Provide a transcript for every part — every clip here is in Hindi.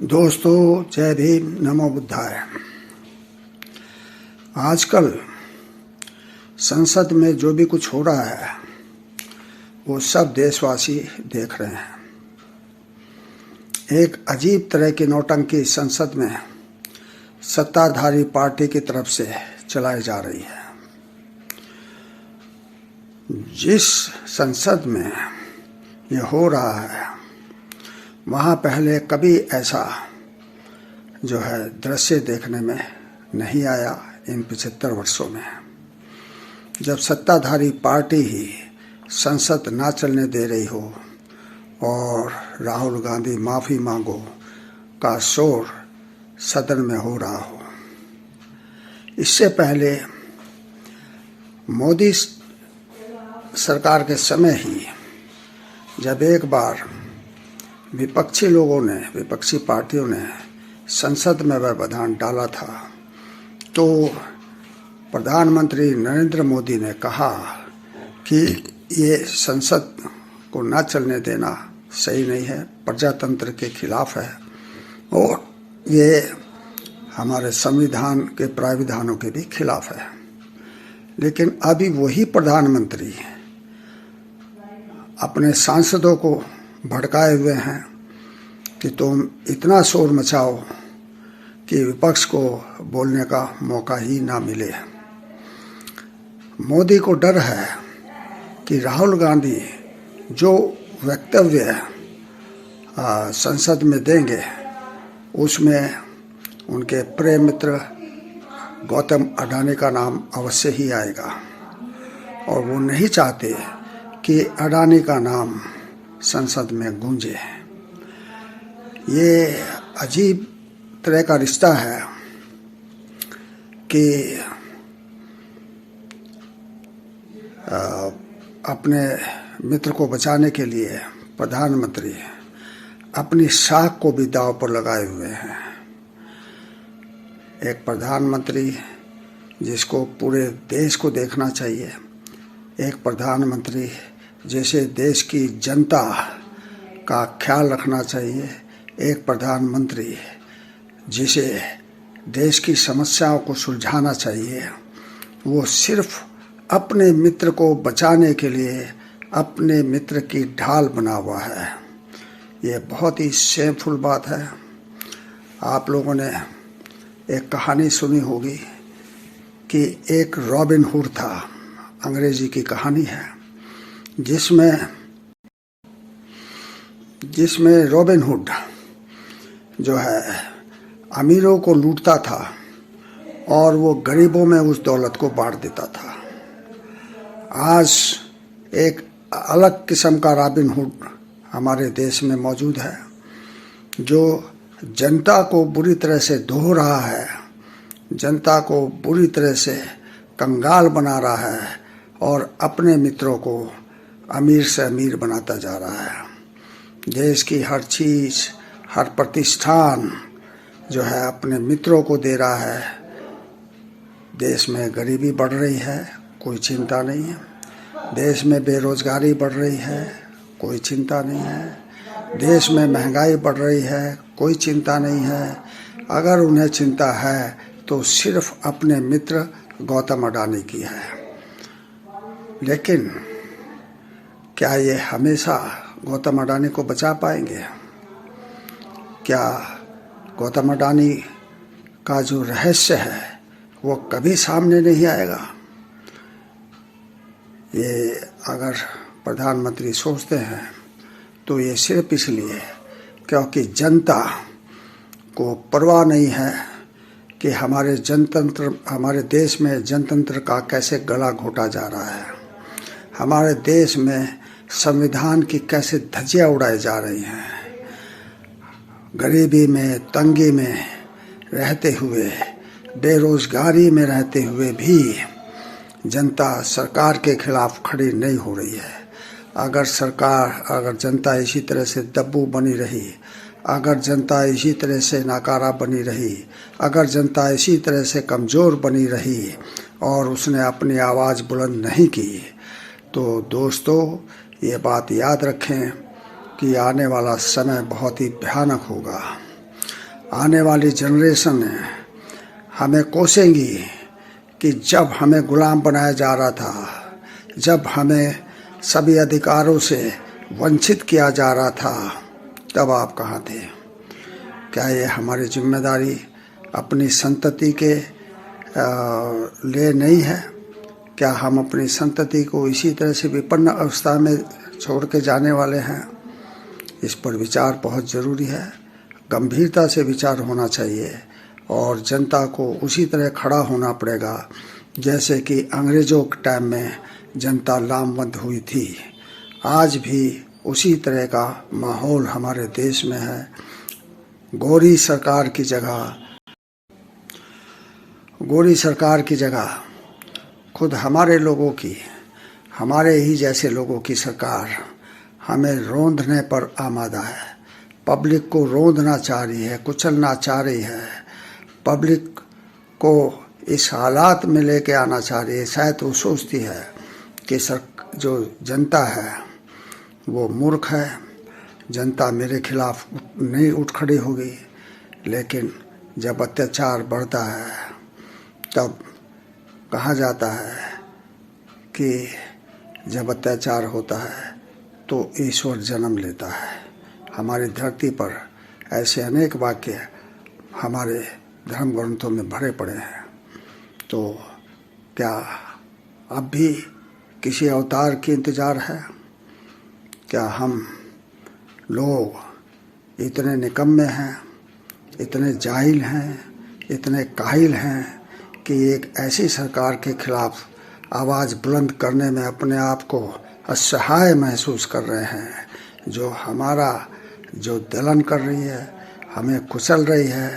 दोस्तों, जय भीम, नमो बुद्धाय। आजकल संसद में जो भी कुछ हो रहा है वो सब देशवासी देख रहे हैं। एक अजीब तरह की नौटंकी संसद में सत्ताधारी पार्टी की तरफ से चलाई जा रही है। जिस संसद में ये हो रहा है वहाँ पहले कभी ऐसा जो है दृश्य देखने में नहीं आया। इन 75 वर्षों में जब सत्ताधारी पार्टी ही संसद ना चलने दे रही हो और राहुल गांधी माफ़ी मांगो का शोर सदन में हो रहा हो। इससे पहले मोदी सरकार के समय ही जब एक बार विपक्षी पार्टियों ने संसद में व्यवधान डाला था तो प्रधानमंत्री नरेंद्र मोदी ने कहा कि ये संसद को ना चलने देना सही नहीं है, प्रजातंत्र के खिलाफ है और ये हमारे संविधान के प्राविधानों के भी खिलाफ है। लेकिन अभी वही प्रधानमंत्री अपने सांसदों को भड़काए हुए हैं कि तुम इतना शोर मचाओ कि विपक्ष को बोलने का मौका ही ना मिले। मोदी को डर है कि राहुल गांधी जो वक्तव्य संसद में देंगे उसमें उनके प्रिय मित्र गौतम अडानी का नाम अवश्य ही आएगा और वो नहीं चाहते कि अडानी का नाम संसद में गूंजे। ये अजीब तरह का रिश्ता है कि अपने मित्र को बचाने के लिए प्रधानमंत्री अपनी साख को भी दांव पर लगाए हुए हैं। एक प्रधानमंत्री जिसको पूरे देश को देखना चाहिए, एक प्रधानमंत्री जैसे देश की जनता का ख्याल रखना चाहिए, एक प्रधानमंत्री जिसे देश की समस्याओं को सुलझाना चाहिए, वो सिर्फ अपने मित्र को बचाने के लिए अपने मित्र की ढाल बना हुआ है। ये बहुत ही शेमफुल बात है। आप लोगों ने एक कहानी सुनी होगी कि एक रॉबिन हुड था, अंग्रेजी की कहानी है, जिसमें रॉबिन हुड जो है अमीरों को लूटता था और वो गरीबों में उस दौलत को बांट देता था। आज एक अलग किस्म का रॉबिन हुड हमारे देश में मौजूद है जो जनता को बुरी तरह से धो रहा है, जनता को बुरी तरह से कंगाल बना रहा है और अपने मित्रों को अमीर से अमीर बनाता जा रहा है। देश की हर चीज़, हर प्रतिष्ठान जो है अपने मित्रों को दे रहा है। देश में गरीबी बढ़ रही है, कोई चिंता नहीं है। देश में बेरोजगारी बढ़ रही है, कोई चिंता नहीं है। देश में महंगाई बढ़ रही है, कोई चिंता नहीं है। अगर उन्हें चिंता है तो सिर्फ अपने मित्र गौतम अडानी की है। लेकिन क्या ये हमेशा गौतम अडानी को बचा पाएंगे? क्या गौतम अडानी का जो रहस्य है वो कभी सामने नहीं आएगा? ये अगर प्रधानमंत्री सोचते हैं तो ये सिर्फ इसलिए क्योंकि जनता को परवाह नहीं है कि हमारे देश में जनतंत्र का कैसे गला घोटा जा रहा है, हमारे देश में संविधान की कैसे धज्जियां उड़ाई जा रही हैं। गरीबी में, तंगी में रहते हुए, बेरोजगारी में रहते हुए भी जनता सरकार के खिलाफ खड़ी नहीं हो रही है। अगर जनता इसी तरह से दब्बू बनी रही, अगर जनता इसी तरह से नाकारा बनी रही, अगर जनता इसी तरह से कमज़ोर बनी रही और उसने अपनी आवाज़ बुलंद नहीं की, तो दोस्तों ये बात याद रखें कि आने वाला समय बहुत ही भयानक होगा। आने वाली जनरेशन हमें कोसेंगी कि जब हमें गुलाम बनाया जा रहा था, जब हमें सभी अधिकारों से वंचित किया जा रहा था, तब आप कहाँ थे? क्या ये हमारी जिम्मेदारी अपनी संतति के लिए नहीं है? क्या हम अपनी संतति को इसी तरह से विपन्न अवस्था में छोड़ के जाने वाले हैं? इस पर विचार बहुत ज़रूरी है, गंभीरता से विचार होना चाहिए और जनता को उसी तरह खड़ा होना पड़ेगा जैसे कि अंग्रेज़ों के टाइम में जनता लामबंद हुई थी। आज भी उसी तरह का माहौल हमारे देश में है। गोरी सरकार की जगह खुद हमारे लोगों की, हमारे ही जैसे लोगों की सरकार हमें रौंदने पर आमादा है। पब्लिक को रौंदना चाह रही है, कुचलना चाह रही है, पब्लिक को इस हालात में लेके आना चाह रही है। शायद वो सोचती है कि जो जनता है वो मूर्ख है, जनता मेरे खिलाफ नहीं उठ खड़ी होगी। लेकिन जब अत्याचार बढ़ता है तब कहा जाता है कि जब अत्याचार होता है तो ईश्वर जन्म लेता है। हमारी धरती पर ऐसे अनेक वाक्य हमारे धर्म ग्रंथों में भरे पड़े हैं। तो क्या अब भी किसी अवतार की इंतज़ार है? क्या हम लोग इतने निकम्मे हैं, इतने जाहिल हैं, इतने काहिल हैं कि एक ऐसी सरकार के खिलाफ आवाज़ बुलंद करने में अपने आप को असहाय महसूस कर रहे हैं, जो दलन कर रही है, हमें कुचल रही है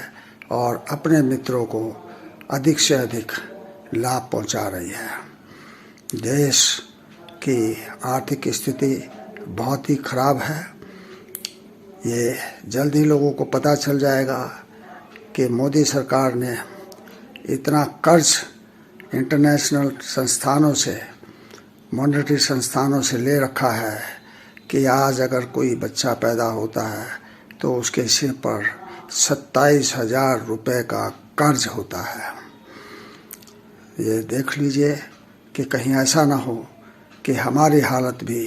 और अपने मित्रों को अधिक से अधिक लाभ पहुंचा रही है। देश की आर्थिक स्थिति बहुत ही खराब है। ये जल्द ही लोगों को पता चल जाएगा कि मोदी सरकार ने इतना कर्ज इंटरनेशनल संस्थानों से, मॉनेटरी संस्थानों से ले रखा है कि आज अगर कोई बच्चा पैदा होता है तो उसके सिर पर 27,000 रुपये का कर्ज होता है। ये देख लीजिए कि कहीं ऐसा ना हो कि हमारी हालत भी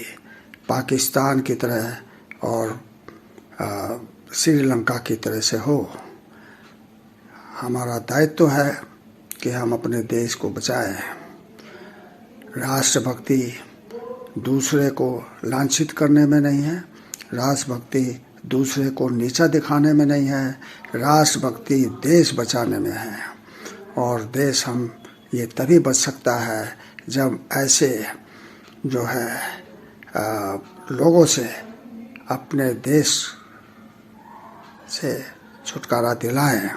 पाकिस्तान की तरह और श्रीलंका की तरह से हो। हमारा दायित्व है कि हम अपने देश को बचाएं। राष्ट्रभक्ति दूसरे को लांछित करने में नहीं है, राष्ट्रभक्ति दूसरे को नीचा दिखाने में नहीं है, राष्ट्रभक्ति देश बचाने में है। और देश हम ये तभी बच सकता है जब ऐसे जो है लोगों से अपने देश से छुटकारा दिलाएं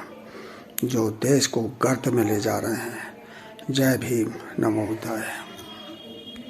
जो देश को गर्त में ले जा रहे हैं। जय भीम, नमो बुद्धाय।